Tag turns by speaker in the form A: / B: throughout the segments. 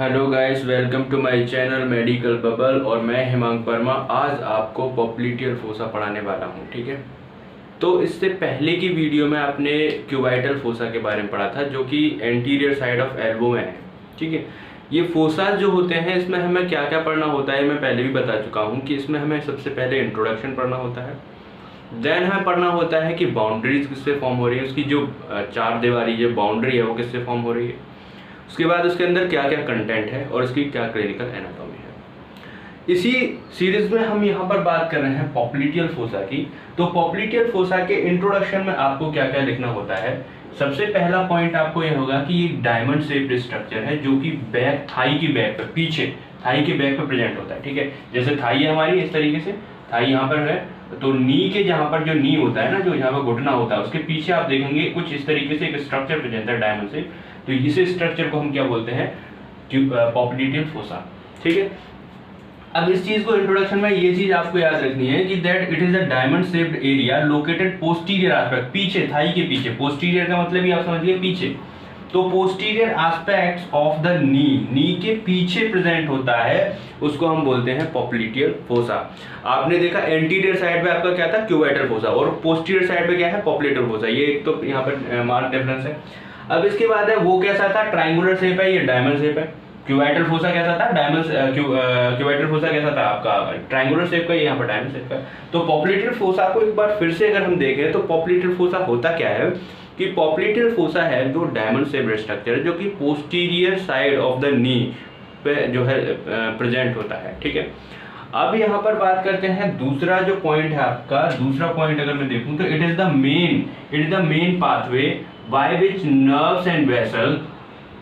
A: Hello guys, welcome to my channel medical bubble. और मैं हिमांक वर्मा आज आपको पॉप्लिटियल फोसा पढ़ाने वाला हूं। ठीक है, तो इससे पहले की वीडियो में आपने क्यूबाइटल फोसा के बारे में पढ़ा था, जो कि एंटीरियर साइड ऑफ एल्बो में है। ठीक है, ये फोसा जो होते हैं इसमें हमें क्या क्या पढ़ना होता है मैं पहले भी बता चुका हूँ कि इसमें हमें सबसे पहले इंट्रोडक्शन पढ़ना होता है, देन हमें पढ़ना होता है कि बाउंड्रीज किससे फॉर्म हो रही है, उसकी जो चार दीवारी जो बाउंड्री है वो किससे फॉर्म हो रही है। उसके बाद उसके अंदर क्या क्या कंटेंट है और इसकी क्या क्लिनिकल एनाटॉमी है। इसी सीरीज में हम यहाँ पर बात कर रहे हैं पॉप्लिटियल फोसा की। तो पॉप्लिटियल फोसा के इंट्रोडक्शन में आपको क्या क्या लिखना होता है। सबसे पहला पॉइंट आपको यह होगा कि ये डायमंड शेप्ड स्ट्रक्चर है जो कि बैक थाई की बैक पे, पीछे थाई के बैक पे प्रेजेंट होता है। ठीक है, जैसे थाई है हमारी इस तरीके से, थाई यहाँ पर है, तो नी के जहाँ पर जो नी होता है ना, जो यहाँ पर घुटना होता है, उसके पीछे आप देखेंगे कुछ इस तरीके से एक स्ट्रक्चर प्रेजेंट है डायमंड से। तो इस स्ट्रक्चर को हम क्या बोलते हैं, पॉप्लिटियल फोसा। ठीक है, अब इस चीज को इंट्रोडक्शन में ये चीज आपको याद रखनी है कि that it is a diamond shaped area located posterior aspect, पीछे, थाई के पीछे। पोस्टीरियर का मतलब ही आप समझिए पीछे। तो posterior aspects of the knee के पीछे प्रेजेंट होता है, उसको हम बोलते हैं पॉप्लिटियल फोसा। आपने देखा एंटीरियर साइड पे आपका क्या था, क्यूबाइटल फोसा, और पोस्टीरियर साइड पे क्या है, पॉप्लिटियल फोसा। ये एक तो यहाँ पर मार्क डिफरेंस है। अब इसके बाद है वो कैसा था, ट्रायंगुलर शेप है, ये डायमंड शेप है। क्यूबाइटल फोसा कैसा था, क्यूबाइटल फोसा कैसा था आपका, ट्रायंगुलर शेप का, यहाँ पर डायमंड शेप का। तो पॉप्लिटियल फोसा को एक बार फिर से अगर हम देखें तो पॉप्लिटियल फोसा होता क्या है कि पॉप्लिटियल फोसा है जो डायमंड शेप्ड स्ट्रक्चर है जो कि posterior side of the knee पे जो है प्रेजेंट होता है। ठीक है, अब यहाँ पर बात करते हैं दूसरा जो पॉइंट है आपका। दूसरा पॉइंट अगर मैं देखूं तो it is the main pathway by which nerves and vessel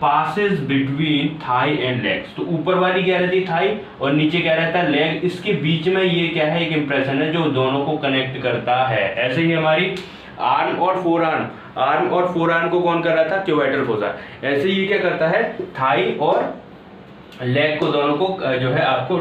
A: passes between thigh and legs. तो ऊपर वाली क्या रहती है, थाई, और नीचे क्या रहता है, लेग। इसके बीच में ये क्या है, एक इंप्रेशन है जो दोनों को कनेक्ट करता है। ऐसे ही हमारी आर्म और फोर आर्म को कौन कर रहा था, क्यूबाइटल फोसा। ऐसे ही क्या करता है, थाई और लेग को दोनों को जो है आपको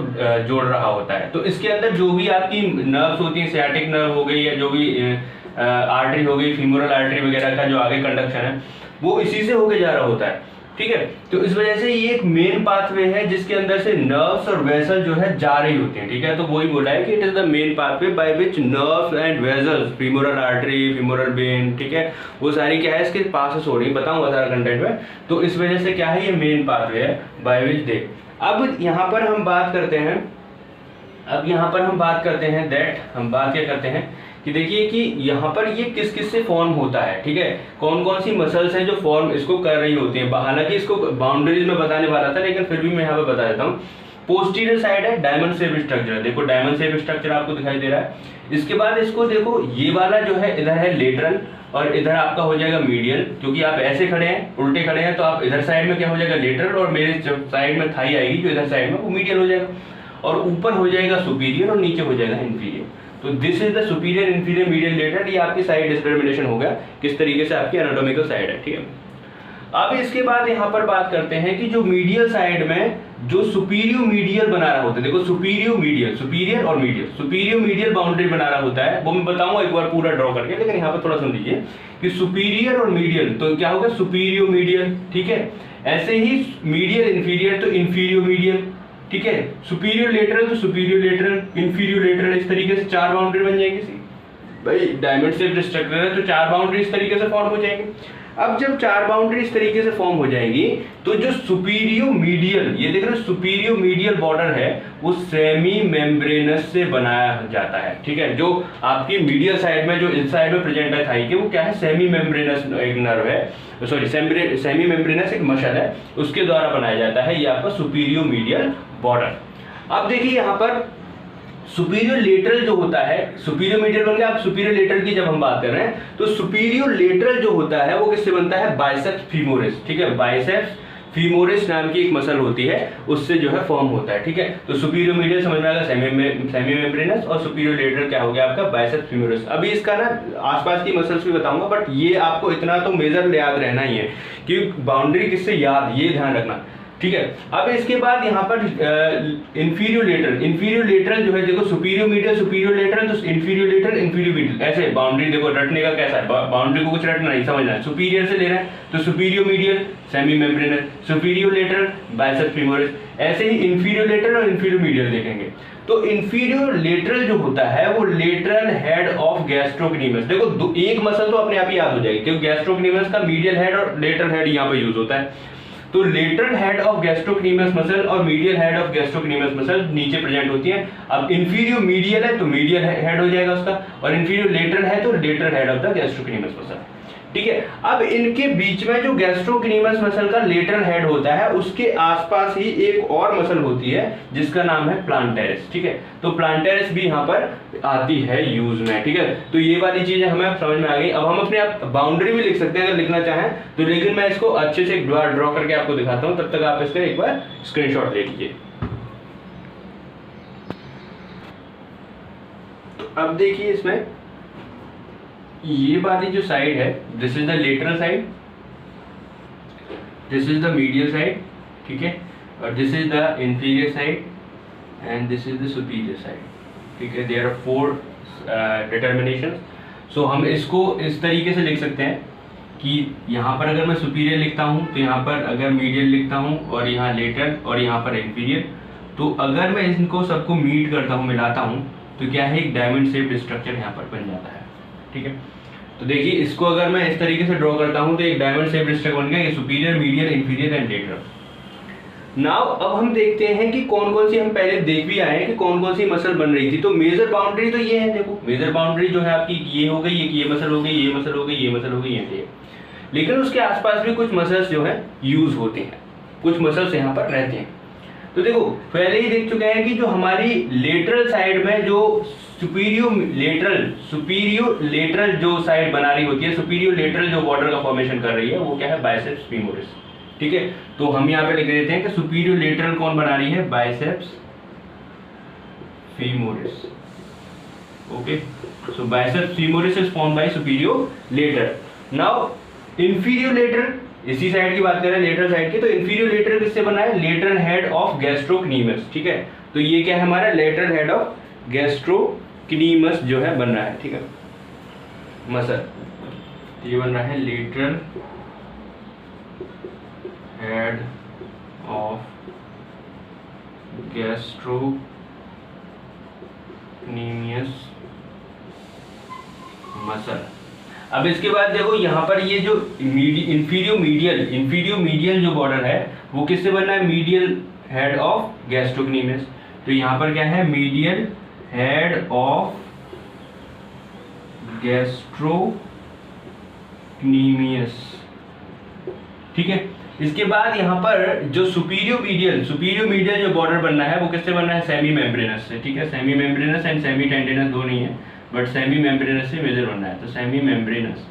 A: जोड़ रहा होता है। तो इसके अंदर जो भी आपकी नर्व्स होती हैं, सियाटिक नर्व हो गई या जो भी आर्टरी हो गई, फीमोरल आर्टरी वगैरह का जो आगे कंडक्शन है वो इसी से होके जा रहा होता है। ठीक है, तो इस वजह से ये एक मेन पाथवे है जिसके अंदर से नर्व्स और वेसल जो है जा रही होती हैं। ठीक है, तो वही बोला है कि it is the main pathway by which nerves and vessels, femoral artery, femoral when, ठीक है, वो सारी क्या है इसके पास हो रही है, बताऊंगा सारा कंटेंट में। तो इस वजह से क्या है, ये मेन पाथवे है बाय विच दे। अब यहाँ पर हम बात करते हैं, दैट हम बात क्या करते हैं कि देखिए कि यहाँ पर ये किस किस से फॉर्म होता है। ठीक है, कौन कौन सी मसल्स हैं जो फॉर्म इसको कर रही होती हैं। हालांकि इसको बाउंड्रीज में बताने वाला था, लेकिन फिर भी मैं यहाँ पे बता देता हूँ। पोस्टीरियर साइड है डायमंड शेप स्ट्रक्चर, देखो डायमंड शेप स्ट्रक्चर आपको दिखाई दे रहा है। इसके बाद इसको देखो, ये वाला जो है इधर है लेटरल और इधर आपका हो जाएगा मीडियल। क्योंकि आप ऐसे खड़े हैं, उल्टे खड़े हैं, तो आप इधर साइड में क्या हो जाएगा, लेटरल, और मेरे साइड में थाई आएगी जो इधर साइड में, वो मीडियल हो जाएगा। और ऊपर हो जाएगा सुपीरियर और नीचे हो जाएगा इंफीरियर। तो this is the superior, inferior, medial, lateral. ये आपकी साइड डिस्क्रिमिनेशन हो गया, किस तरीके से आपकी एनाटॉमिकल साइड है। ठीक है, अब इसके बाद यहाँ पर बात करते हैं कि जो मीडियल साइड में जो सुपीरियर मीडियल बना रहा होता है, देखो सुपीरियर और मीडियल, सुपीरियर मीडियल बाउंड्री बना रहा होता है, वो मैं बताऊंगा एक बार पूरा ड्रॉ करके, लेकिन यहाँ पर थोड़ा सुन लीजिए कि सुपीरियर और मीडियल तो क्या होगा, सुपीरियर मीडियल। ठीक है, ऐसे ही मीडियल इंफीरियर तो इंफीरियर मीडियल। ठीक है, सुपीरियर लेटरल तो सुपीरियर लेटरल, इंफीरियर लेटरल। इस तरीके से चार बाउंड्री बन जाएगी। भाई डायमंड शेप स्ट्रक्चर है तो चार बाउंड्री इस तरीके से फॉर्म हो जाएंगे। अब जब चार बाउंड्री इस तरीके से फॉर्म हो जाएगी तो जो सुपीरियर मीडियल, ये देख रहे हो सुपीरियर मीडियल बॉर्डर है, वो सेमी मेम्ब्रेनस से बनाया जाता है। ठीक है, जो आपकी मीडियल साइड में जो इस साइड में प्रेजेंट है थाई के, वो क्या है, सेमी मेम्ब्रेनस एक नर्व है, सॉरी सेमी मेम्ब्रेनस एक मसल है, उसके द्वारा बनाया जाता है ये आपका सुपीरियर मीडियल बॉर्डर। अब देखिए यहाँ पर सुपीरियर लेटरल जो होता है, सुपीरियर मीडियल बन गया। अब सुपीरियर लेटरल की जब हम बात कर रहे हैं तो सुपीरियर लेटरल जो होता है वो किससे बनता है, बाइसेप्स फीमोरिस। ठीक है, बाइसेप्स फीमोरिस नाम की एक मसल होती है, उससे जो है फॉर्म होता है। ठीक है, तो सुपीरियर मीडियल समझ में आएगा, सेमी मेम्ब्रेनस, और सुपीरियर लेटरल क्या हो गया आपका, बाइसेप्स फीमोरिस। अभी इसका ना आसपास की मसल्स भी बताऊंगा, बट ये आपको इतना तो मेजर याद रहना ही है कि बाउंड्री किससे याद, ये ध्यान रखना। ठीक है। अब इसके बाद यहाँ पर इंफीरियर लेटरल जो है, देखो सुपीरियर लेटरल, तो इंफीरियर लेटरल, इंफीरियर मीडियल, ऐसे बाउंड्री देखो रटने का कैसा है, बाउंड्री को कुछ रटना नहीं, समझना है। सुपीरियर से ले रहे हैं तो superior medial semi membranes, superior lateral biceps femoris, ऐसे ही इंफीरियर लेटरल और इंफीरियर मीडियल देखेंगे। तो इंफीरियर लेटरल जो होता है वो लेटरल हेड ऑफ गैस्ट्रोक्नीमियस, देखो एक मसल तो अपने आप ही याद हो जाएगी क्योंकि गैस्ट्रोक्नीमियस का मीडियल हेड और लेटरल हेड यहाँ पे यूज होता है। तो lateral head of gastrocnemius muscle और medial head of gastrocnemius muscle नीचे प्रेजेंट होती है। अब इंफीरियर मीडियल है तो मीडियल हेड हो जाएगा उसका, और इंफीरियर लेटरल है तो lateral head of the gastrocnemius muscle, ठीक है। अब इनके बीच में जो गैस्ट्रोक्नीमियस मसल का लेटरल हेड होता है उसके आसपास ही एक और मसल होती है जिसका नाम है प्लांटेरिस, ठीक है। तो प्लांटेरिस भी यहाँ पर आती है यूज में, ठीक है। तो ये वाली चीजें हमें समझ में आ गई। अब हम अपने आप बाउंड्री भी लिख सकते हैं अगर लिखना चाहें तो, लेकिन मैं इसको अच्छे से ड्रॉ करके आपको दिखाता हूं, तब तक आप इसका एक बार स्क्रीनशॉट ले लीजिए। तो अब देखिए इसमें ये वाली जो साइड है, this is the lateral side, this is the medial side, ठीक है, और this is the inferior side and this is the superior side, ठीक है। There are 4 डिटर्मिनेशंस। सो हम इसको इस तरीके से लिख सकते हैं कि यहाँ पर अगर मैं सुपीरियर लिखता हूँ तो यहाँ पर अगर मीडियल लिखता हूँ और यहाँ लेटरल और यहाँ पर इंफीरियर, तो अगर मैं इनको सबको मीट करता हूँ, मिलाता हूँ, तो क्या है एक डायमंड शेप्ड स्ट्रक्चर यहाँ पर बन जाता है, ठीक है। तो देखिए इसको अगर मैं इस तरीके से ड्रॉ करता हूं तो एक डायमंड शेप्ड स्ट्रक्चर बन गया, ये superior, medial, inferior and lateral. Now अब हम देखते हैं कि कौन कौन सी, हम पहले देख भी आए हैं कि कौन कौन सी मसल बन रही थी। तो मेजर बाउंड्री तो ये है, देखो मेजर बाउंड्री जो है आपकी ये हो गई, ये मसल हो गई, ये मसल हो गई, ये मसल हो गई, ये। लेकिन उसके आसपास भी कुछ मसल्स जो है यूज होते हैं, कुछ मसल्स यहाँ पर रहते हैं। तो देखो पहले ही देख चुके हैं कि जो हमारी लेटरल साइड में जो सुपीरियर लेटरल जो साइड बना रही होती है, सुपीरियर लेटरल जो बॉर्डर का फॉर्मेशन कर रही है वो क्या है, बाइसेप्स फीमोरिस, ठीक है। तो हम यहाँ पे लिख देते हैं कि सुपीरियर लेटरल कौन बना रही है, biceps femoris, okay. So biceps femoris is formed by superior lateral. Now inferior lateral, इसी साइड की बात कर रहे हैं, लेटरल साइड की। तो इंफीरियर लेटरल किससे बना है, लेटरल हेड ऑफ गैस्ट्रोक्नीमियस, ठीक है। तो ये क्या है हमारा लेटरल हेड ऑफ गैस्ट्रोक्नीमियस जो है बन रहा है, ठीक है, मसल ये बन रहा है lateral head of gastrocnemius muscle. अब इसके बाद देखो यहाँ पर ये जो इंफीरियर मीडियल जो बॉर्डर है वो किससे बना है, मीडियल हेड ऑफ गैस्ट्रोक्नीमियस। तो यहाँ पर क्या है, मीडियल हेड ऑफ गैस्ट्रोक्नीमियस, ठीक है। इसके बाद यहाँ पर जो सुपीरियर मीडियल जो बॉर्डर बनना है वो किससे बनना है, सेमी मेम्ब्रेनस से, ठीक है। Semi membranes and semi tendinous दो नहीं है, बट सेमी मेम्ब्रेनस से मेजर बनना है, तो सेमी मेम्ब्रेनस।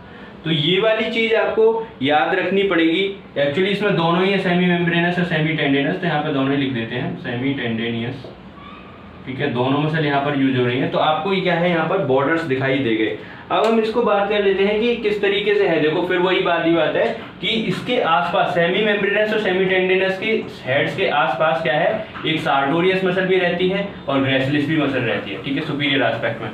A: तो ये वाली चीज आपको याद रखनी पड़ेगी। एक्चुअली इसमें दोनों ही है, सेमी मेम्ब्रेनस और सेमी टेंडिनस, तो यहाँ पे दोनों ही लिख देते हैं, सेमी टेंडिनियस, ठीक है। दोनों मसल यहाँ पर यूज हो रही है, तो आपको ये क्या है, यहाँ पर बॉर्डर्स दिखाई दे गए। अब हम इसको बात कर लेते हैं कि किस तरीके से है। देखो फिर वही बात है कि इसके आसपास सेमी मेम्ब्रेनस और सेमी टेंडिनस के हेड्स के आसपास क्या है, एक सार्टोरियस मसल भी रहती है और ग्रेसिलिस भी मसल रहती है, ठीक है, सुपीरियर एस्पेक्ट में।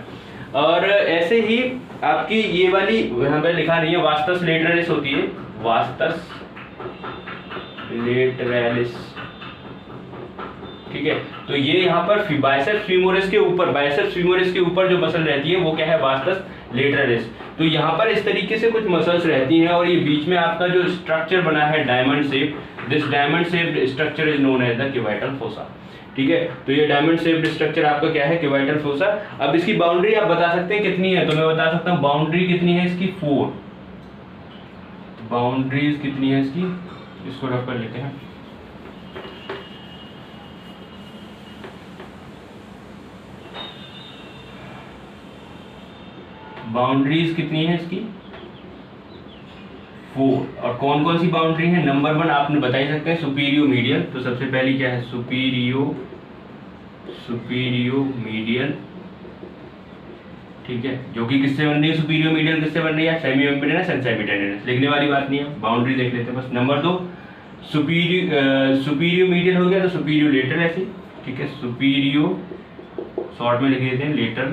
A: और ऐसे ही आपकी ये वाली यहाँ पे लिखा नहीं है, वास्टस लेटरलिस होती है, वास्टस लेटरलिस, ठीक है। तो ये यहाँ पर बाइसेप्स फीमोरिस के ऊपर जो मसल रहती है वो क्या है, वास्टस लेटरलिस। तो यहाँ पर इस तरीके से कुछ मसल्स रहती हैं और ये बीच में आपका जो स्ट्रक्चर बना है diamond shape, this diamond shaped structure is known as the cubital fossa, ठीक है। तो ये डायमंड शेप्ड स्ट्रक्चर आपका क्या है, क्यूबाइटल फोसा। अब इसकी बाउंड्री आप बता सकते हैं कितनी है, तो मैं बता सकता हूँ बाउंड्री कितनी है इसकी, 4 बाउंड्रीज कितनी है इसकी, इसको रख कर लेते हैं। बाउंड्रीज कितनी है इसकी, 4। और कौन कौन सी बाउंड्री है, नंबर 1 आपने बता ही सकते हैं, सुपीरियर मीडियल। तो सबसे पहली क्या है, सुपीरियर मीडियल, ठीक है, जो कि किससे बन रही है, सुपीरियर मीडियल किससे बन रही है, semi membranes and semi tendinous. लिखने वाली बात नहीं है, बाउंड्री देख लेते हैं बस। नंबर 2 सुपीरियो मीडियल हो गया तो सुपीरियो लेटरल ऐसे, ठीक है, सुपीरियो शॉर्ट में लिख देते हैं लेटरल,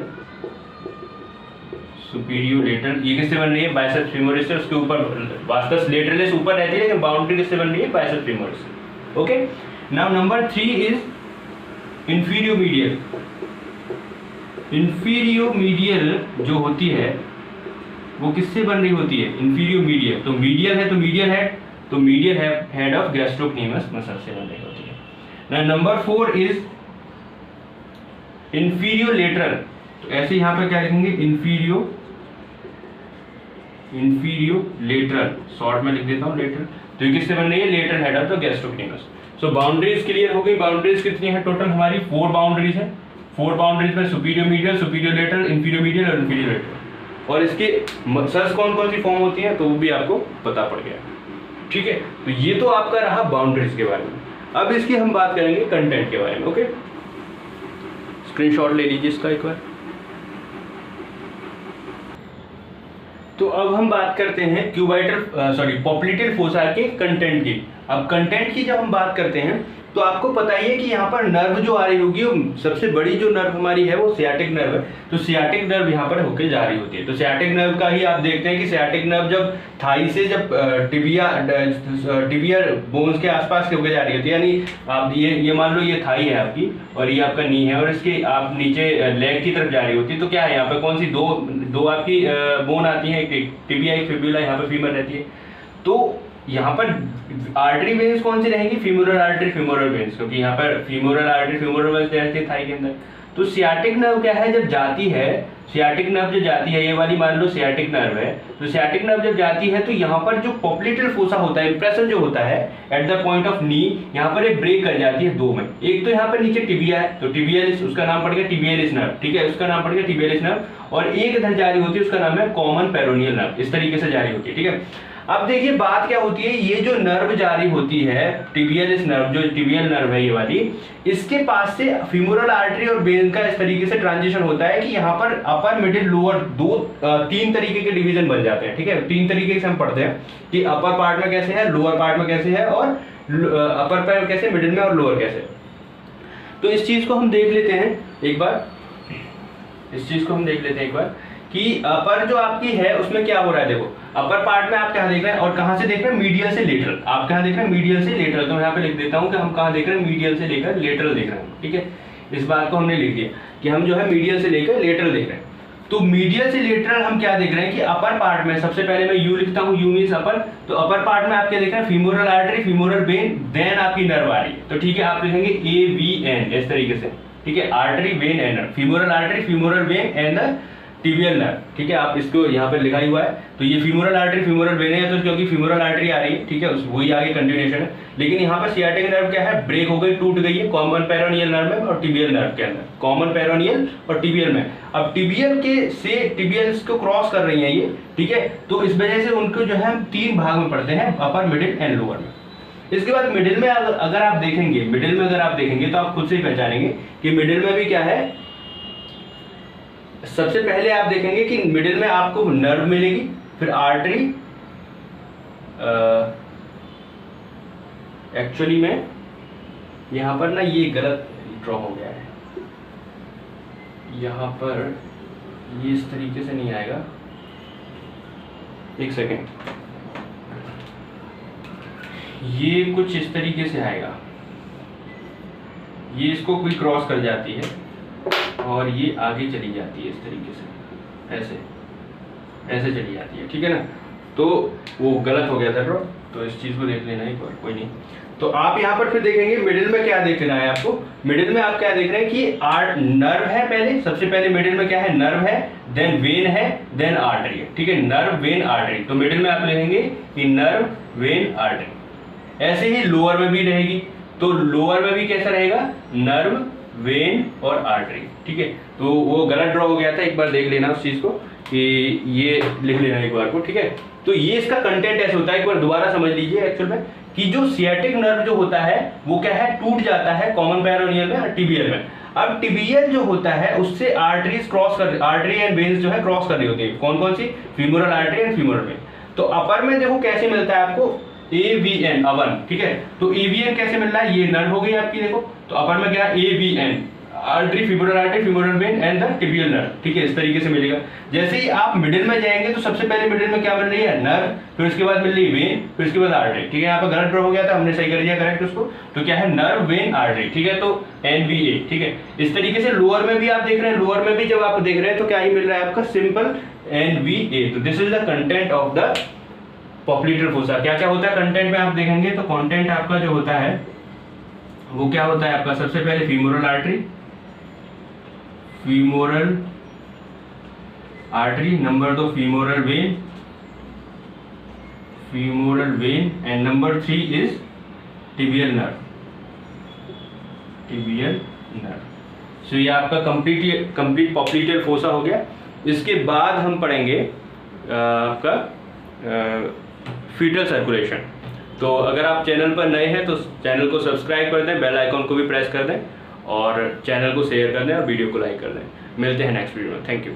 A: सुपीरियो लेटरल। ये किससे बन रही है? बाइसेप्स फीमोरिस से। उसके ऊपर वास्टस लेटरलिस ऊपर रहती है लेकिन बाउंड्री किससे बन रही है? बाइसेप्स फीमोरिस से। Okay, now number 3 is inferomedial. Inferomedial जो होती है वो किससे बन रही होती है? इंफीरियो मीडियल, तो मीडियल है तो मीडियल हेड, तो medial head of gastrocnemius muscle से बन रही होती है। Now number 4 is inferolateral. तो ऐसे यहाँ पे क्या लिखेंगे? इंफीरियो लेटरल, शॉर्ट में लिख देता हूँ लेटरल। तो ये किससे बन रही है? Lateral head of the gastrocnemius. So boundaries clear हो गई। बाउंड्रीज कितनी है टोटल? हमारी 4 बाउंड्रीज है। 4 बाउंड्रीज में सुपीरियो मीडियल, सुपीरियो लेटरल, इंफीरियो मीडियल और इंफीरियो लेटरल। और इसके मसल्स कौन कौन सी फॉर्म होती हैं तो वो भी आपको पता पड़ गया, ठीक है। तो ये तो आपका रहा बाउंड्रीज के बारे में। अब इसकी हम बात करेंगे कंटेंट के बारे में। ओके, स्क्रीनशॉट ले लीजिए इसका एक बार। तो अब हम बात करते हैं पॉप्लिटेल फोसा के कंटेंट की। अब कंटेंट की जब हम बात करते हैं तो आपको पता ही है कि यहाँ पर नर्व जो आ रही होगी, सबसे बड़ी जो नर्व हमारी है वो सियाटिक नर्व है। तो सियाटिक नर्व यहाँ पर होकर जा रही होती है। तो सियाटिक नर्व का ही आप देखते हैं कि सियाटिक नर्व जब थाई से जब टिबिया बोन्स के आसपास होकर जा रही होती है, यानी आप ये मान लो ये थाई है आपकी और ये आपका नी है और इसके आप नीचे लेग की तरफ जा रही होती है। तो क्या है यहाँ पे? कौन सी दो आपकी बोन आती है, एक टिबिया एक फिब्यूला, यहाँ पे फीमर रहती है। तो यहाँ पर आर्टरी वेन्स कौन सी रहेंगी? फीमोरल आर्टरी, फीमोरल वेन्स, क्योंकि यहाँ पर फीमोरल आर्टरी, फीमोरल वेन्स रहती है थाई के अंदर। तो सियाटिक नर्व क्या है? जब जाती है, सियाटिक नर्व जो जाती है, ये वाली मान लो सियाटिक नर्व है, तो सियाटिक नर्व जब जाती है तो यहाँ पर जो पॉप्लिटेल फोसा होता है, इंप्रेशन जो होता है एट द पॉइंट ऑफ नी, यहाँ पर एक ब्रेक कर जाती है 2 में। एक तो यहाँ पर नीचे टिबिया है, तो टिबियालिस, उसका नाम पड़ गया टिबियालिस नर्व, ठीक है, उसका नाम पड़ गया टिबियालिस नर्व। और एक इधर जारी होती है, उसका नाम है कॉमन पेरोनियल नर्व। इस तरीके से जारी होती है, ठीक है। अब देखिए बात क्या होती है, ये जो नर्व जारी होती है टिबियालिस नर्व, जो टिबियल नर्व है ये वाली, इसके पास से फीमोरल आर्टरी और वेन का इस तरीके से ट्रांजिशन होता है कि यहाँ पर अपर मिडिल लोअर 3 तरीके के डिवीजन बन जाते हैं, ठीक है। 3 तरीके से हम पढ़ते हैं कि अपर पार्ट में कैसे है, लोअर पार्ट में कैसे है और अपर पार्ट कैसे, मिडिल में और लोअर कैसे। तो इस चीज को हम देख लेते हैं एक बार, कि अपर जो आपकी है उसमें क्या हो रहा है। देखो अपर पार्ट में आप क्या देख रहे हैं और कहां से देख रहे हैं? मीडियल से लेटरल। आप कहां देख रहे हैं? मीडियल से लेटरल। तो मैं यहाँ पे लिख देता हूं कि हम कहां देख रहे हैं? मीडियल से लेकर लेटरल देख रहे हैं, ठीक है। इस बात को हमने लिख दिया कि हम जो है मीडियल से लेकर लेटरल देख रहे हैं। तो मीडियल से लेटरल हम क्या देख रहे हैं कि अपर पार्ट में सबसे पहले मैं यू लिखता हूँ, यू मीन्स अपर। तो अपर पार्ट में आप क्या देख रहे हैं? Femoral artery, femoral vein, then आपकी नर्व आ रही है। तो ठीक है, आप लिखेंगे AVN इस तरीके से, ठीक है, artery vein and nerve, femoral artery, femoral vein and tibial nerve, ठीक है। आप इसको यहाँ पे लिखा ही हुआ है। तो ये फीमोरल आर्टरी, फीमोरल वेन है, तो क्योंकि फीमोरल आर्टरी आ रही है, ठीक है, वही आगे कंटिन्यूएशन है। लेकिन यहाँ पे सियाटिक नर्व क्या है? ब्रेक हो गई, टूट गई है कॉमन पेरोनियल नर्व में और टिबियल नर्व के अंदर, कॉमन पेरोनियल और टिबियल में। अब टिबियल के से टिबियल्स को क्रॉस कर रही है ये, ठीक है। तो इस वजह से उनको जो है हम 3 भाग में पढ़ते हैं, अपर, मिडिल एंड लोअर में। इसके बाद मिडिल में अगर आप देखेंगे तो आप खुद से ही पहचानेंगे कि मिडिल में भी क्या है। सबसे पहले आप देखेंगे कि मिडिल में आपको नर्व मिलेगी, फिर आर्टरी, एक्चुअली में यहां पर ना ये गलत ड्रॉ हो गया है, यहां पर ये इस तरीके से नहीं आएगा, एक सेकेंड, ये कुछ इस तरीके से आएगा, ये इसको कोई क्रॉस कर जाती है और ये आगे चली जाती है इस तरीके से, ऐसे चली जाती है, ठीक है ना। तो वो गलत हो गया था ड्रॉ, तो इस चीज को देख लेना एक बार, कोई नहीं। तो आप यहाँ पर फिर देखेंगे मिडिल में क्या देखना है आपको। मिडिल में आप क्या देख रहे हैं कि नर्व है, पहले सबसे पहले मिडिल में क्या है? नर्व है, देन वेन है, देन आर्टरी है, ठीक है। Nerve, when, artery. तो मिडिल में आप लिखेंगे कि नर्व, वेन, आर्टरी। ऐसे ही लोअर में भी रहेगी, तो लोअर में भी कैसा रहेगा? नर्व, वेन और आर्टरी, ठीक है। तो वो गलत ड्रॉ हो गया था, एक बार देख लेना उस चीज को कि ये लिख लेना एक बार को, ठीक है। तो ये इसका कंटेंट ऐसे होता है, एक बार दोबारा समझ लीजिए एक्चुअल में कि जो सियाटिक नर्व जो होता है वो क्या है? टूट जाता है कॉमन पेरोनियल में और टिबियल में। अब टिबियल जो होता है उससे आर्टरीज क्रॉस कर, आर्टरी एंड वेन्स जो है क्रॉस कर रही होती है। कौन कौन सी? Femoral artery and femoral vein. तो अपर में देखो कैसे मिलता है आपको, AVN अवन, ठीक है। तो AVN कैसे मिल रहा है, ये नर्व हो गई आपकी, देखो तो अपर में क्या AVN, artery, femoral vein and the tibial nerve, ठीक है, इस तरीके से मिलेगा। जैसे ही आप मिडिल में जाएंगे तो सबसे पहले मिडिल में क्या मिल रही है, नर्व, फिर उसके बाद मिल रही है वेन, फिर उसके बाद आर्टरी, ठीक है। यहाँ पर गलत ड्रॉ हो गया था, हमने सही कर दिया करेक्ट उसको। तो क्या है, नर्व, वेन, आर्टरी, ठीक है, तो NVA, ठीक है। इस तरीके से लोअर में भी आप देख रहे हैं, लोअर में भी जब आप देख रहे हैं तो क्या ही मिल रहा है आपका, सिंपल NVA। तो this is the content of the popliteal fossa. क्या क्या होता है कंटेंट में आप देखेंगे तो कंटेंट आपका जो होता है वो क्या होता है आपका, सबसे पहले femoral artery, number 2 femoral vein and number 3 is tibial nerve. So ये आपका कंप्लीट पॉप्लिटेयर फोसा हो गया। इसके बाद हम पढ़ेंगे आपका फीटल सर्कुलेशन। तो अगर आप चैनल पर नए हैं तो चैनल को सब्सक्राइब कर दें, बेल आइकॉन को भी प्रेस कर दें और चैनल को शेयर कर दें और वीडियो को लाइक कर दें। मिलते हैं नेक्स्ट वीडियो में, थैंक यू।